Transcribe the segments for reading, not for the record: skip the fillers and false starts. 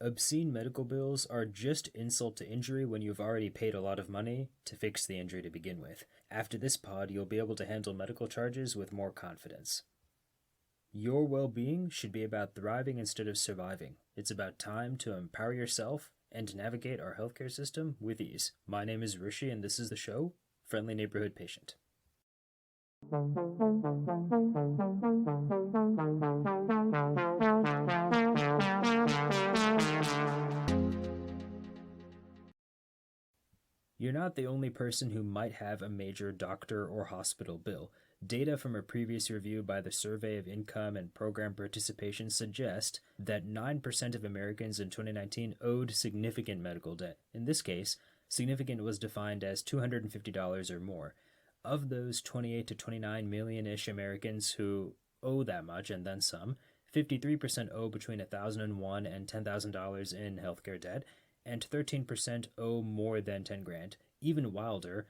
Obscene medical bills are just insult to injury when you've already paid a lot of money to fix the injury to begin with. After this pod, you'll be able to handle medical charges with more confidence. Your well-being should be about thriving instead of surviving. It's about time to empower yourself and navigate our healthcare system with ease. My name is Rishi, and this is the show, Friendly Neighborhood Patient. You're not the only person who might have a major doctor or hospital bill. Data from a previous review by the Survey of Income and Program Participation suggest that 9% of Americans in 2019 owed significant medical debt. In this case, significant was defined as $250 or more. Of those 28 to 29 million-ish Americans who owe that much and then some, 53% owe between $1,001 and $10,000 in healthcare debt, and 13% owe more than 10 grand. Even wilder,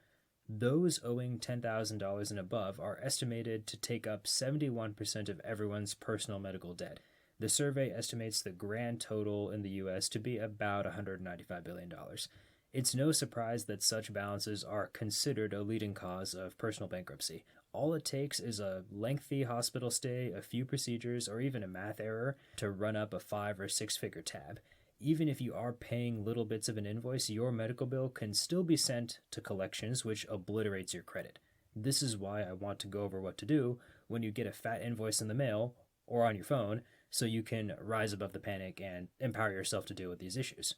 those owing $10,000 and above are estimated to take up 71% of everyone's personal medical debt. The survey estimates the grand total in the U.S. to be about $195 billion. It's no surprise that such balances are considered a leading cause of personal bankruptcy. All it takes is a lengthy hospital stay, a few procedures, or even a math error to run up a 5 or 6 figure tab. Even if you are paying little bits of an invoice, your medical bill can still be sent to collections, which obliterates your credit. This is why I want to go over what to do when you get a fat invoice in the mail or on your phone, so you can rise above the panic and empower yourself to deal with these issues.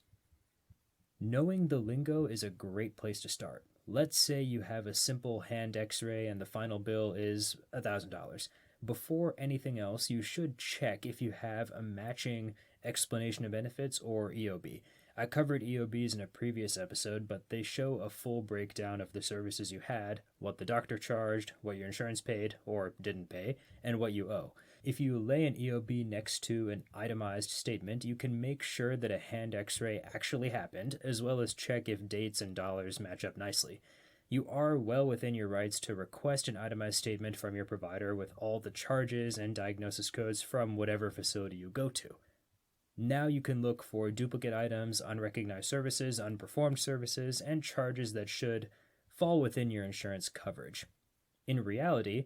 Knowing the lingo is a great place to start. Let's say you have a simple hand x-ray and the final bill is $1,000. Before anything else, you should check if you have a matching explanation of benefits or EOB. I covered EOBs in a previous episode, but they show a full breakdown of the services you had, what the doctor charged, what your insurance paid or didn't pay, and what you owe. If you lay an EOB next to an itemized statement, you can make sure that a hand x-ray actually happened, as well as check if dates and dollars match up nicely. You are well within your rights to request an itemized statement from your provider with all the charges and diagnosis codes from whatever facility you go to. Now you can look for duplicate items, unrecognized services, unperformed services, and charges that should fall within your insurance coverage. In reality,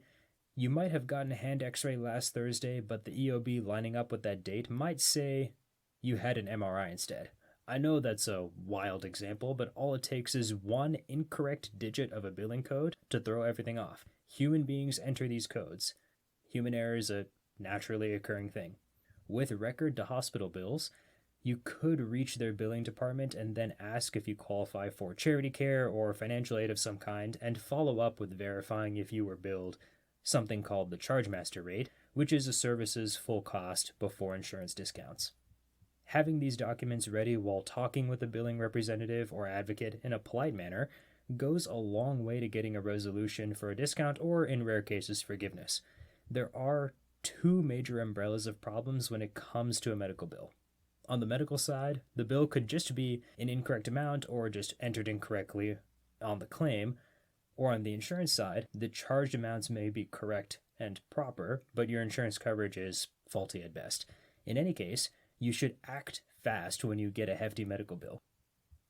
you might have gotten a hand x-ray last Thursday, but the EOB lining up with that date might say you had an MRI instead. I know that's a wild example, but all it takes is one incorrect digit of a billing code to throw everything off. Human beings enter these codes. Human error is a naturally occurring thing. With record to hospital bills, you could reach their billing department and then ask if you qualify for charity care or financial aid of some kind, and follow up with verifying if you were billed something called the chargemaster rate, which is a service's full cost before insurance discounts. Having these documents ready while talking with a billing representative or advocate in a polite manner goes a long way to getting a resolution for a discount or, in rare cases, forgiveness. There are two major umbrellas of problems when it comes to a medical bill. On the medical side, the bill could just be an incorrect amount or just entered incorrectly on the claim, or on the insurance side, the charged amounts may be correct and proper, but your insurance coverage is faulty at best. In any case, you should act fast when you get a hefty medical bill.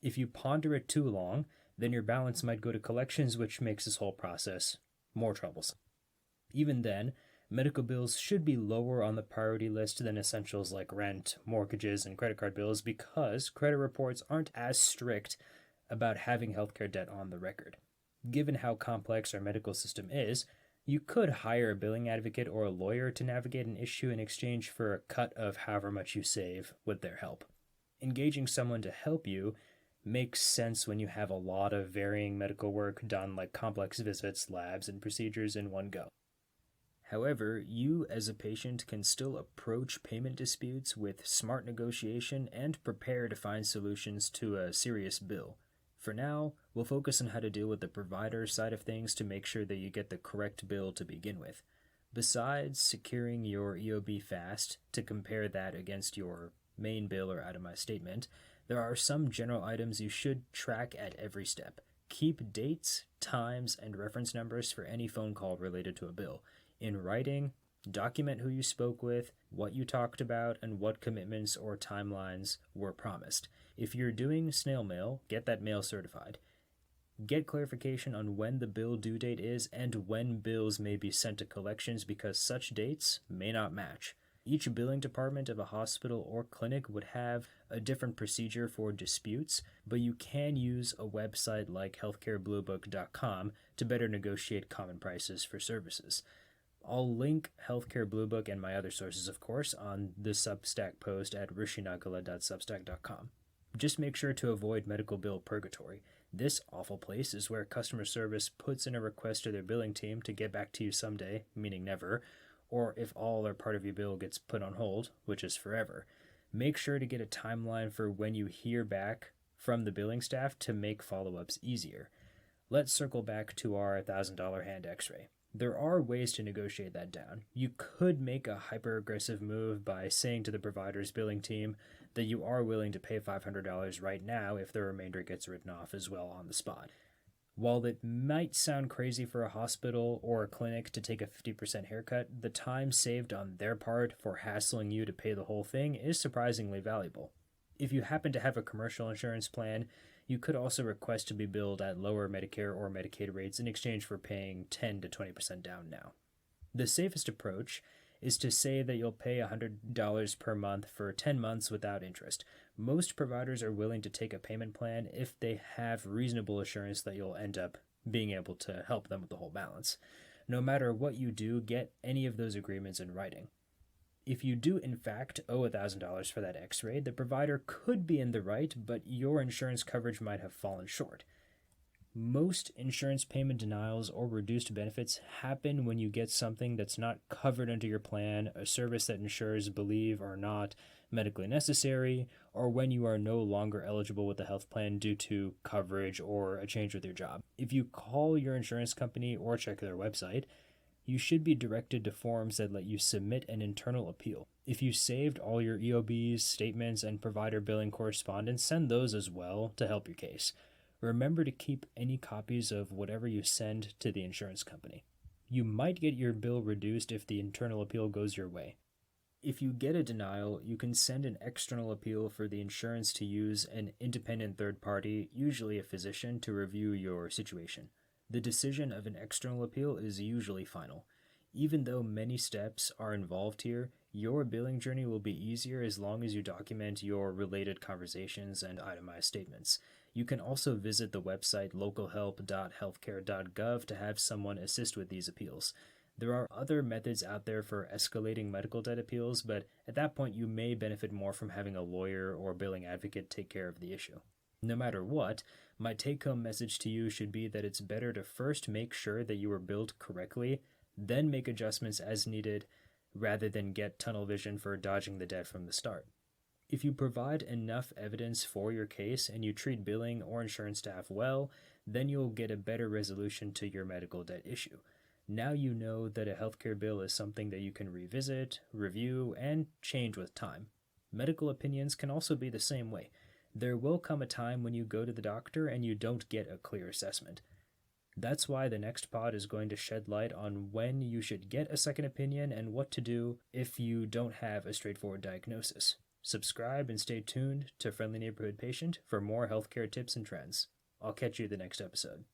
If you ponder it too long, then your balance might go to collections, which makes this whole process more troublesome. Even then, medical bills should be lower on the priority list than essentials like rent, mortgages, and credit card bills because credit reports aren't as strict about having healthcare debt on the record. Given how complex our medical system is, you could hire a billing advocate or a lawyer to navigate an issue in exchange for a cut of however much you save with their help. Engaging someone to help you makes sense when you have a lot of varying medical work done, like complex visits, labs, and procedures in one go. However, you as a patient can still approach payment disputes with smart negotiation and prepare to find solutions to a serious bill. For now, we'll focus on how to deal with the provider side of things to make sure that you get the correct bill to begin with. Besides securing your EOB fast to compare that against your main bill or itemized statement, there are some general items you should track at every step. Keep dates, times, and reference numbers for any phone call related to a bill. In writing, Document who you spoke with, what you talked about, and what commitments or timelines were promised. If you're doing snail mail, get that mail certified. Get clarification on when the bill due date is and when bills may be sent to collections because such dates may not match. Each billing department of a hospital or clinic would have a different procedure for disputes, but you can use a website like healthcarebluebook.com to better negotiate common prices for services. I'll link Healthcare Blue Book and my other sources, of course, on the Substack post at rishinagala.substack.com. Just make sure to avoid medical bill purgatory. This awful place is where customer service puts in a request to their billing team to get back to you someday, meaning never, or if all or part of your bill gets put on hold, which is forever. Make sure to get a timeline for when you hear back from the billing staff to make follow-ups easier. Let's circle back to our $1,000 hand x-ray. There are ways to negotiate that down. You could make a hyper-aggressive move by saying to the provider's billing team that you are willing to pay $500 right now if the remainder gets written off as well on the spot. While it might sound crazy for a hospital or a clinic to take a 50% haircut, the time saved on their part for hassling you to pay the whole thing is surprisingly valuable. If you happen to have a commercial insurance plan, you could also request to be billed at lower Medicare or Medicaid rates in exchange for paying 10 to 20% down now. The safest approach is to say that you'll pay $100 per month for 10 months without interest. Most providers are willing to take a payment plan if they have reasonable assurance that you'll end up being able to help them with the whole balance. No matter what you do, get any of those agreements in writing. If you do in fact owe $1,000 for that x-ray, the provider could be in the right, but your insurance coverage might have fallen short. Most insurance payment denials or reduced benefits happen when you get something that's not covered under your plan, a service that insurers believe are not medically necessary, or when you are no longer eligible with the health plan due to coverage or a change with your job. If you call your insurance company or check their website, you should be directed to forms that let you submit an internal appeal. If you saved all your EOBs, statements, and provider billing correspondence, send those as well to help your case. Remember to keep any copies of whatever you send to the insurance company. You might get your bill reduced if the internal appeal goes your way. If you get a denial, you can send an external appeal for the insurance to use an independent third party, usually a physician, to review your situation. The decision of an external appeal is usually final. Even though many steps are involved here, your billing journey will be easier as long as you document your related conversations and itemized statements. You can also visit the website localhelp.healthcare.gov to have someone assist with these appeals. There are other methods out there for escalating medical debt appeals, but at that point you may benefit more from having a lawyer or billing advocate take care of the issue. No matter what, my take-home message to you should be that it's better to first make sure that you were billed correctly, then make adjustments as needed, rather than get tunnel vision for dodging the debt from the start. If you provide enough evidence for your case and you treat billing or insurance staff well, then you'll get a better resolution to your medical debt issue. Now you know that a healthcare bill is something that you can revisit, review, and change with time. Medical opinions can also be the same way. There will come a time when you go to the doctor and you don't get a clear assessment. That's why the next pod is going to shed light on when you should get a second opinion and what to do if you don't have a straightforward diagnosis. Subscribe and stay tuned to Friendly Neighborhood Patient for more healthcare tips and trends. I'll catch you the next episode.